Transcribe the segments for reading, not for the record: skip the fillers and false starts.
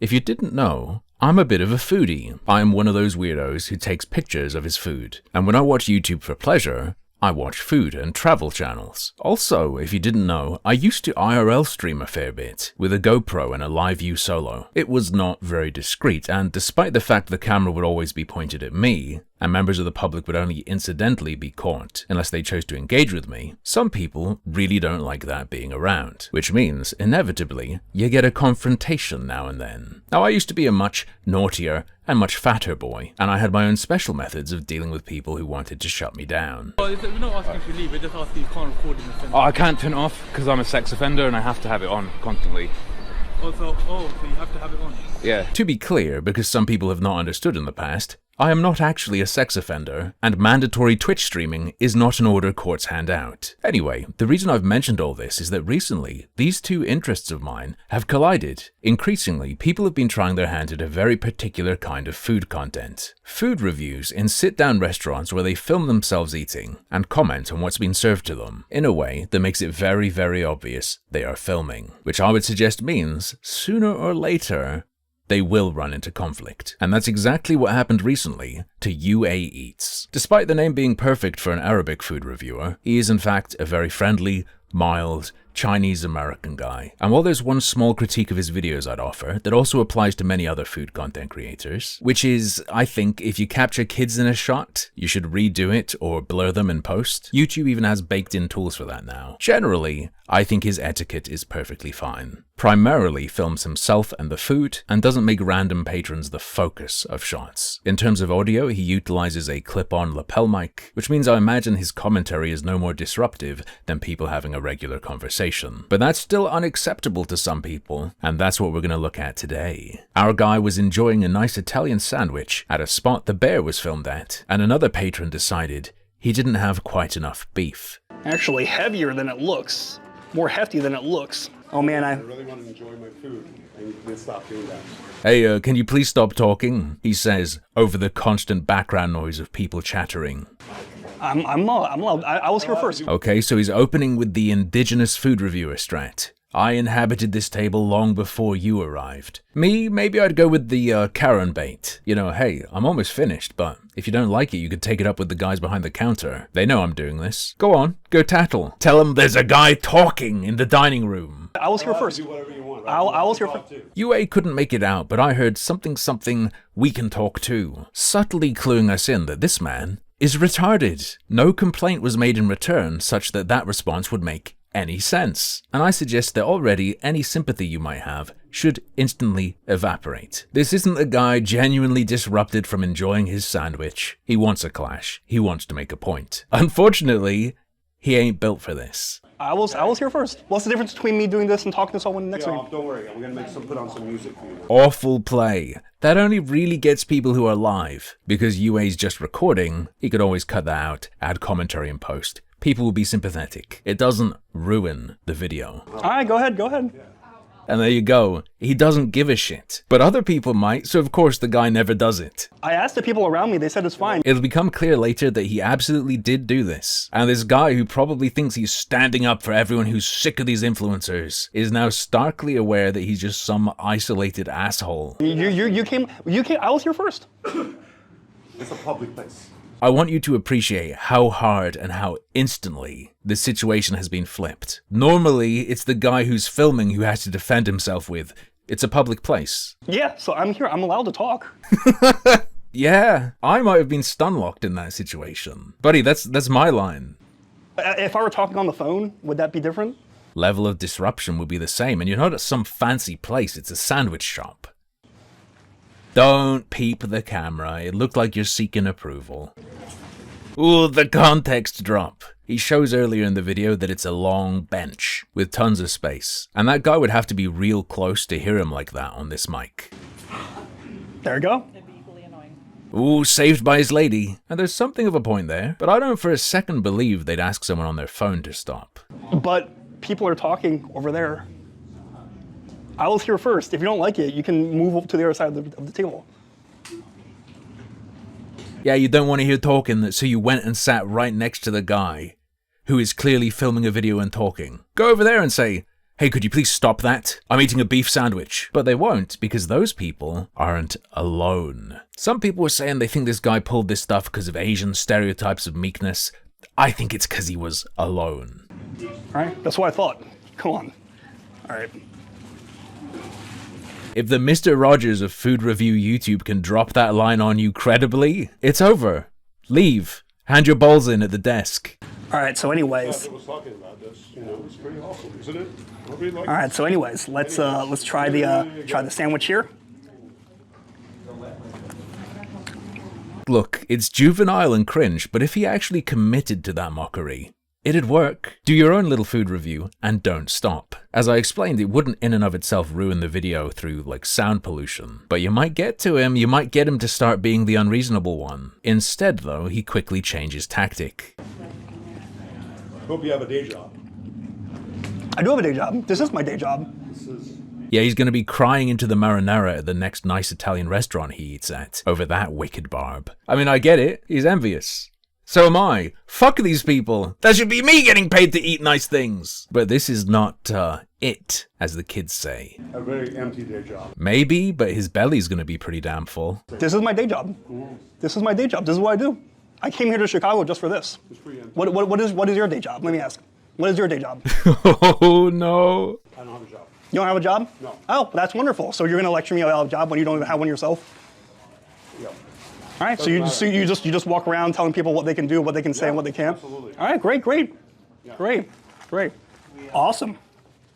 If you didn't know, I'm a bit of a foodie. I am one of those weirdos who takes pictures of his food. And when I watch YouTube for pleasure, I watch food and travel channels. Also, if you didn't know, I used to IRL stream a fair bit, with a GoPro and a live view solo. It was not very discreet, and despite the fact the camera would always be pointed at me, and members of the public would only incidentally be caught unless they chose to engage with me, some people really don't like that being around, which means, inevitably, you get a confrontation now and then. Now, I used to be a much naughtier and much fatter boy, and I had my own special methods of dealing with people who wanted to shut me down. We're not asking to leave, we're just asking you can't record in the center. Oh, I can't turn it off because I'm a sex offender and I have to have it on constantly. So you have to have it on? Yeah. To be clear, because some people have not understood in the past, I am not actually a sex offender, and mandatory Twitch streaming is not an order courts hand out. Anyway, the reason I've mentioned all this is that recently, these two interests of mine have collided. Increasingly, people have been trying their hand at a very particular kind of food content. Food reviews in sit-down restaurants where they film themselves eating and comment on what's been served to them, in a way that makes it very, very obvious they are filming. Which I would suggest means, sooner or later, they will run into conflict. And that's exactly what happened recently to UA Eats. Despite the name being perfect for an Arabic food reviewer, he is in fact a very friendly, mild, Chinese-American guy. And while there's one small critique of his videos I'd offer that also applies to many other food content creators, which is, I think, if you capture kids in a shot, you should redo it or blur them in post. YouTube even has baked-in tools for that now. Generally, I think his etiquette is perfectly fine. Primarily films himself and the food, and doesn't make random patrons the focus of shots. In terms of audio, he utilizes a clip-on lapel mic, which means I imagine his commentary is no more disruptive than people having a regular conversation. But that's still unacceptable to some people, and that's what we're going to look at today. Our guy was enjoying a nice Italian sandwich at a spot the bear was filmed at, and another patron decided he didn't have quite enough beef. Actually heavier than it looks. More hefty than it looks. Oh man, I really want to enjoy my food, and you can stop doing that. Hey, can you please stop talking? He says, over the constant background noise of people chattering. I'm allowed. I was here first. Okay, so he's opening with the indigenous food reviewer strat. I inhabited this table long before you arrived. Me, maybe I'd go with the Karen bait. You know, hey, I'm almost finished, but if you don't like it, you could take it up with the guys behind the counter. They know I'm doing this. Go on, go tattle. Tell them there's a guy talking in the dining room. I was here first. Do whatever you want. I was here first. UA couldn't make it out, but I heard something, we can talk too, subtly cluing us in that this man is retarded. No complaint was made in return such that that response would make any sense. And I suggest that already any sympathy you might have should instantly evaporate. This isn't a guy genuinely disrupted from enjoying his sandwich. He wants a clash. He wants to make a point. Unfortunately, he ain't built for this. I was here first. What's the difference between me doing this and talking to someone next to me? Don't worry, I'm gonna put on some music for you. Awful play. That only really gets people who are live. Because UA's just recording, he could always cut that out, add commentary in post. People will be sympathetic. It doesn't ruin the video. Alright, go ahead. And there you go. He doesn't give a shit. But other people might, so of course the guy never does it. I asked the people around me, they said it's fine. It'll become clear later that he absolutely did do this. And this guy who probably thinks he's standing up for everyone who's sick of these influencers is now starkly aware that he's just some isolated asshole. You came, I was here first. It's a public place. I want you to appreciate how hard and how instantly the situation has been flipped. Normally, it's the guy who's filming who has to defend himself with, it's a public place. Yeah, so I'm here, I'm allowed to talk. Yeah, I might have been stun-locked in that situation. Buddy, that's my line. If I were talking on the phone, would that be different? Level of disruption would be the same, and you're not at some fancy place, it's a sandwich shop. Don't peep the camera, it looked like you're seeking approval. Ooh, the context drop. He shows earlier in the video that it's a long bench with tons of space, and that guy would have to be real close to hear him like that on this mic. There we go. Ooh, saved by his lady. And there's something of a point there, but I don't for a second believe they'd ask someone on their phone to stop. But people are talking over there. I was here first. If you don't like it, you can move up to the other side of the table. Yeah, you don't want to hear talking, so you went and sat right next to the guy who is clearly filming a video and talking. Go over there and say, hey, could you please stop that? I'm eating a beef sandwich. But they won't, because those people aren't alone. Some people were saying they think this guy pulled this stuff because of Asian stereotypes of meekness. I think it's because he was alone. All right, that's what I thought. Come on. All right. If the Mr. Rogers of food review YouTube can drop that line on you credibly, it's over. Leave. Hand your bowls in at the desk. All right, so anyways. I was talking about this. You know, it's pretty awesome, isn't it? Nobody likes All right, so anyways, let's try the sandwich here. Look, it's juvenile and cringe, but if he actually committed to that mockery, it'd work. Do your own little food review and don't stop. As I explained, it wouldn't in and of itself ruin the video through like sound pollution, but you might get to him, you might get him to start being the unreasonable one. Instead though, he quickly changes tactic. Hope you have a day job. I do have a day job. This is my day job. This is... Yeah, he's gonna be crying into the marinara at the next nice Italian restaurant he eats at, over that wicked barb. I mean, I get it, he's envious. So am I. Fuck these people. That should be me getting paid to eat nice things. But this is not, it, as the kids say. A very empty day job. Maybe, but his belly's gonna be pretty damn full. This is my day job. This is my day job. This is what I do. I came here to Chicago just for this. It's pretty empty. What is your day job? Let me ask. What is your day job? Oh no. I don't have a job. You don't have a job? No. Oh, that's wonderful. So you're gonna lecture me about a job when you don't even have one yourself? Yeah. All right. So Doesn't you matter. just walk around telling people what they can do, what they can say, and what they can't. Absolutely. All right. Great. Yeah. Great. Awesome.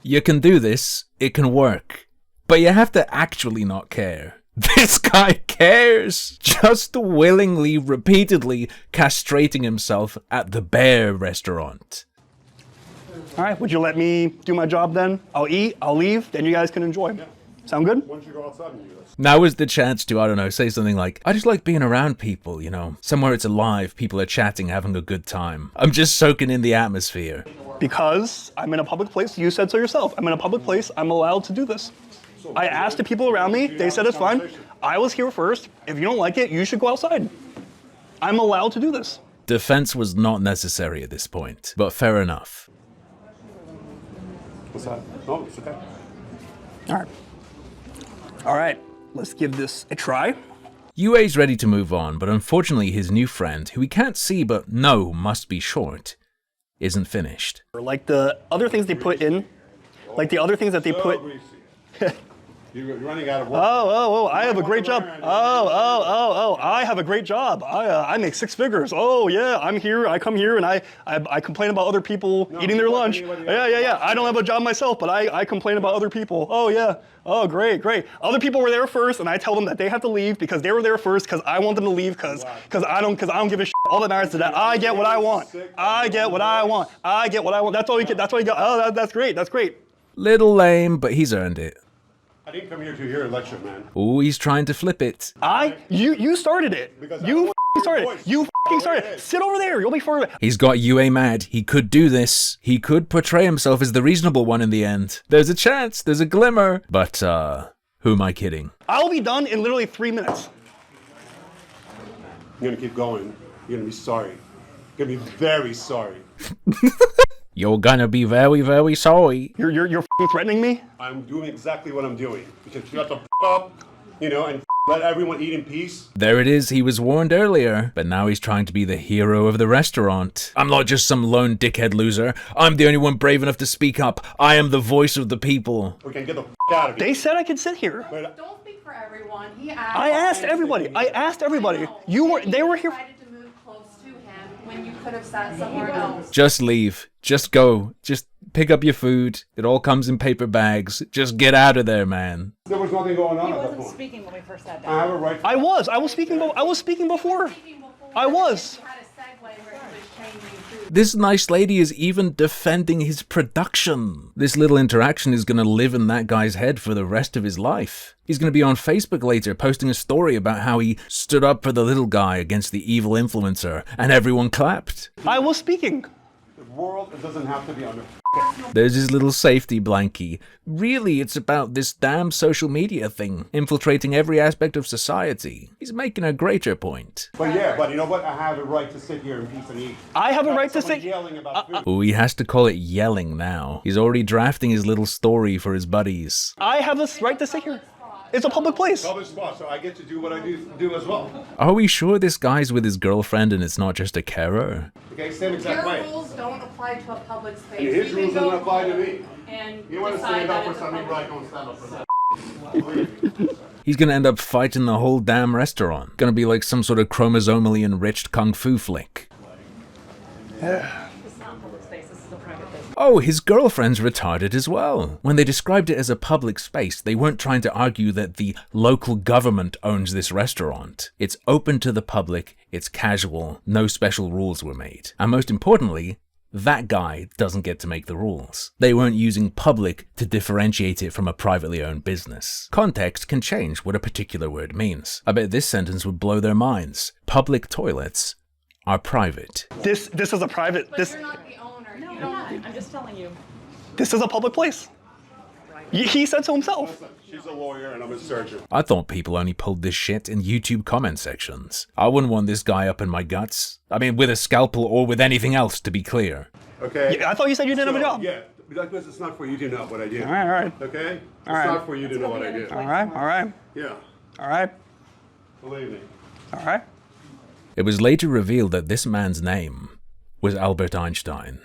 You can do this, it can work, but you have to actually not care. This guy cares! Just willingly, repeatedly castrating himself at the Bear restaurant. All right. Would you let me do my job then? I'll eat. I'll leave. Then you guys can enjoy. Sound good? Once you go outside and do this. Now is the chance to, I don't know, say something like, I just like being around people, you know, somewhere it's alive, people are chatting, having a good time. I'm just soaking in the atmosphere. Because I'm in a public place. You said so yourself. I'm in a public place. I'm allowed to do this. I asked the people around me. They said it's fine. I was here first. If you don't like it, you should go outside. I'm allowed to do this. Defense was not necessary at this point, but fair enough. What's that? No, it's okay. All right. Let's give this a try. UA's ready to move on, but unfortunately his new friend, who we can't see but know must be short, isn't finished. Like the other things they put in, like the other things that they So put. greasy. You're running out of work. Oh, I have a great job. I have a great job. I make 6 figures. Oh, yeah, I'm here. I come here and I complain about other people eating their lunch. Yeah. I don't have a job myself, but I complain about other people. Oh, yeah. Oh, great. Other people were there first, and I tell them that they have to leave because they were there first because I want them to leave because I don't give a shit. All that matters is that I get what I want. I get what I want. That's all you get. That's all you got. Oh, that's great. Little lame, but he's earned it. I didn't come here to hear a lecture, man. Ooh, he's trying to flip it. You started it. Because I You don't f***ing started voice. it. You f***ing started Go it. ahead. Sit over there. You'll be further. He's got UA mad. He could do this. He could portray himself as the reasonable one in the end. There's a chance. There's a glimmer. But, who am I kidding? I'll be done in literally 3 minutes. You're gonna keep going. You're gonna be sorry. You're gonna be very sorry. You're gonna be very, very sorry. You're f***ing threatening me? I'm doing exactly what I'm doing. Because you have to up, you know, and let everyone eat in peace. There it is. He was warned earlier, but now he's trying to be the hero of the restaurant. I'm not just some lone dickhead loser. I'm the only one brave enough to speak up. I am the voice of the people. We can get the out of here. They said I could sit here. Don't speak for everyone. He asked. I asked everybody. You were. They were here. Decided to move close to him when you could have sat somewhere else. Just leave. Just go. Just pick up your food. It all comes in paper bags. Just get out of there, man. There was nothing going on He at that wasn't point. speaking when we first sat I down. have a right. I was speaking before. I was. He had a segue where he was changing food. This nice lady is even defending his production. This little interaction is going to live in that guy's head for the rest of his life. He's going to be on Facebook later posting a story about how he stood up for the little guy against the evil influencer and everyone clapped. I was speaking. world, it doesn't have to be under. There's his little safety blankie. Really, it's about this damn social media thing, infiltrating every aspect of society. He's making a greater point. But yeah, but you know what? I have a right to sit here in peace and eat. I have a right to Someone sit. yelling about food. Oh, he has to call it yelling now. He's already drafting his little story for his buddies. I have this right to sit here. It's a public place. Public spot, so I get to do what I do as well. Are we sure this guy's with his girlfriend and it's not just a carer? Okay, same exact Your way. rules don't apply to a public space. And his You can rules go don't apply to home me. And You want to decide stand up that for it's a something, public but I don't stand up for that. He's gonna end up fighting the whole damn restaurant. Gonna be like some sort of chromosomally enriched kung fu flick. It's not a public space, this is a private business. Oh, his girlfriend's retarded as well. When they described it as a public space, they weren't trying to argue that the local government owns this restaurant. It's open to the public, it's casual, no special rules were made. And most importantly, that guy doesn't get to make the rules. They weren't using public to differentiate it from a privately owned business. Context can change what a particular word means. I bet this sentence would blow their minds. Public toilets are private. This is a private. But This you're not the owner. No, You I'm don't- not. I'm just telling you. this is a public place. He said so himself. She's a lawyer and I'm a surgeon. I thought people only pulled this shit in YouTube comment sections. I wouldn't want this guy up in my guts. I mean, with a scalpel or with anything else, to be clear. Okay? Yeah, I thought you said you didn't have a job. Yeah, because it's not for you to know what I do. All right. Okay? It's right. not for you to know what I do. All right. Yeah, All right. believe me. All right. It was later revealed that this man's name was Albert Einstein.